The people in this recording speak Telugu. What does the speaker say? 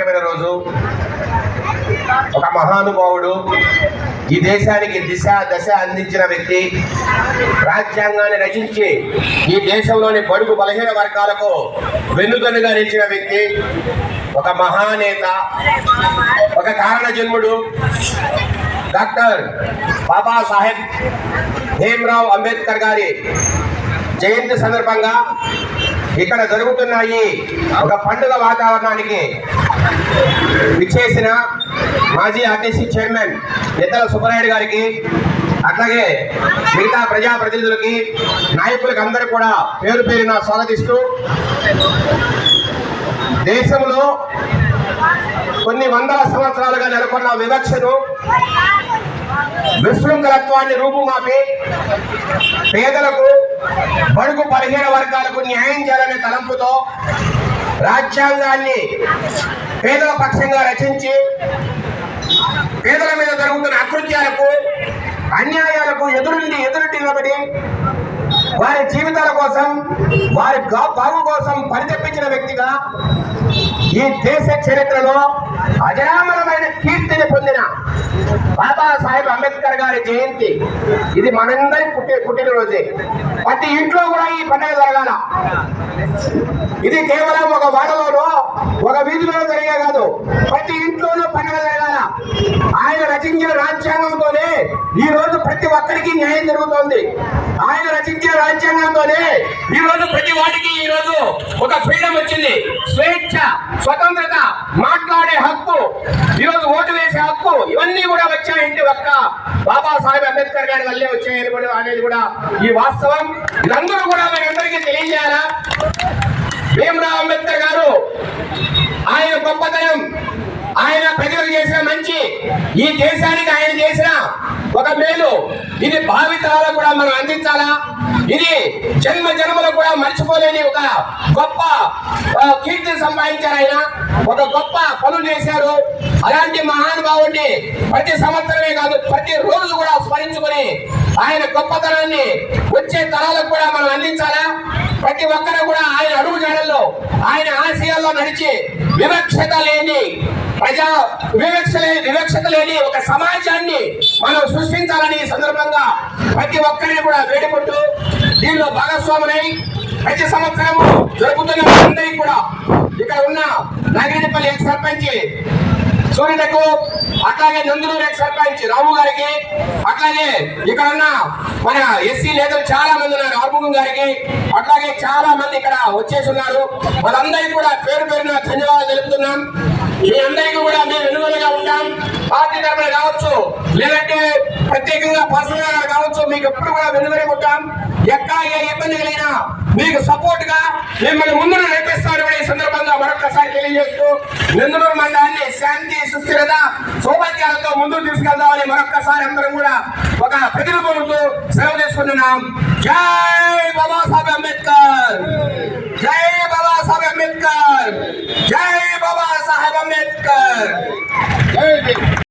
రోజు ఒక మహానుభావుడు ఈ దేశానికి దిశ దశ అందించిన వ్యక్తి, రాజ్యాంగాన్ని రచించి ఈ దేశంలోని బడుగు బలహీన వర్గాలకు వెన్నుదన్నుగా నిలిచిన వ్యక్తి, ఒక మహానేత, ఒక కారణ జన్ముడు డాక్టర్ బాబాసాహెబ్ భీమ్రావ్ అంబేద్కర్ గారి జయంతి సందర్భంగా ఇక్కడ జరుగుతున్నాయి ఒక పండుగ వాతావరణానికి విచ్చేసిన మాజీ ఆర్టీసీ చైర్మన్ నిత్తల సుబ్బరాయుడు గారికి, అట్లాగే మిగతా ప్రజాప్రతినిధులకి, నాయకులకి అందరూ కూడా పేరు పేరున స్వాగతిస్తూ, దేశంలో కొన్ని వందల సంవత్సరాలుగా నెలకొన్న వివక్షను, విశృంఖలత్వాన్ని రూపుమాపి పేదలకు, బడుగు బలహీన వర్గాలకు న్యాయం చేయాలనే తలంపుతో రాజ్యాంగాన్ని పేదల పక్షంగా రచించి పేదల మీద జరుగుతున్న అకృత్యాలకు, అన్యాయాలకు ఎదురుండి నిలబడి వారి జీవితాల కోసం, వారి బాగు కోసం పరితపించిన వ్యక్తిగా ఈ దేశ చరిత్రలో అజరామరమైన కీర్తిని పొందిన బాబాసాహెబ్ అంబేద్కర్ గారి జయంతి ఇది మనందరి పుట్టినరోజే. ప్రతి ఇంట్లో కూడా ఈ పండుగ జరగాల. ఇది కేవలం ఒక వాడలోనో ఒక వీధిలోనో జరిగే కాదు, ప్రతి ఇంట్లోనూ పండుగ జరగాల. ఆయన రచించిన రాజ్యాంగంతోనే ఈ రోజు ప్రతి ఒక్కరికి న్యాయం జరుగుతోంది. ఆయన రచించిన రాజ్యాంగంతోనే ఈ రోజు ప్రతి వాడికి ఈ రోజు ఒక ఫ్రీడమ్ వచ్చింది. స్వేచ్ఛ, స్వతంత్రత, మాట్లాడే హక్కు, ఈ రోజు ఓటు వేసే హక్కు, ఇవన్నీ కూడా వచ్చాయంటే ఒక్క బాబాసాహెబ్ అంబేద్కర్ గారి వల్లే వచ్చాయని కూడా అనేది కూడా ఈ వాస్తవం. ఇదందరూ కూడా మనందరికీ తెలియజేయాలా. భీమ్రావ్ అంబేద్కర్ గారు ఆయన గొప్పతనం, ఆయన ప్రజలకు చేసిన మంచి, ఈ దేశానికి ఆయన చేసిన ఒక మేలు, ఇది భావితరాలకు కూడా మనం అందించాలా. ఇది జన్మ జన్మలకు కూడా మర్చిపోలేని ఒక గొప్ప కీర్తిని సంపాదించారు. ఆయన ఒక గొప్ప పనులు చేశారు. అలాంటి మహానుభావుడిని ప్రతి సంవత్సరమే కాదు, ప్రతి రోజు కూడా స్మరించుకొని ఆయన గొప్పతనాన్ని వచ్చే తరాలకు కూడా మనం అందించాలా. ప్రతి ఒక్కరు కూడా ఆయన అడుగు జాడల్లో, ఆయన ఆశయాల్లో నడిచి వివక్షత లేని వివక్షత లేని ఒక సమాజాన్ని మనం సృష్టించాలని ఈ సందర్భంగా ప్రతి ఒక్కరిని కూడా వేడుకుంటూ దీనిలో భాగస్వాములై ప్రతి సంవత్సరము జరుపుతున్న అందరికీ కూడా ఇక్కడ ఉన్న నాగిరెడ్డిపల్లి ఎక్స్ సర్పంచ్ సూర్యులకు, అట్లాగే నందులూరు ఎక్స్ సర్పంచ్ రాము గారికి, అట్లాగే ఇక్కడ ఉన్న మన ఎస్సీ నేతలు చాలా మంది ఉన్నారు, ఆర్ముఖం గారికి, అట్లాగే చాలా మంది ఇక్కడ వచ్చేసి ఉన్నారు. వాళ్ళందరికీ కూడా పేరు పేరున ధన్యవాదాలు తెలుపుతున్నాం. మీ అందరికీ కూడా మేము వెనుకలుగా ఉంటాం. పార్టీ తరఫున కావచ్చు, లేదంటే ప్రత్యేకంగా పర్సనల్ గా కావచ్చు, మీకు ఎప్పుడు కూడా వెనుకలే ఉంటాం. ఎక్కడ ఏ ఇబ్బంది కలిగినా మీకు సపోర్ట్ గా మిమ్మల్ని ముందు నడిపిస్తారని ఈ సందర్భంగా మరొకసారి తెలియజేస్తూ, నందులూరు మండలాన్ని శాంతి, సుస్థిరత, సౌభాగ్యాలతో ముందుకు తీసుకెళ్దామని మరొకసారి అందరం కూడా ఒక ప్రతినిధులతో సెలవు తీసుకుంటున్నాం. జై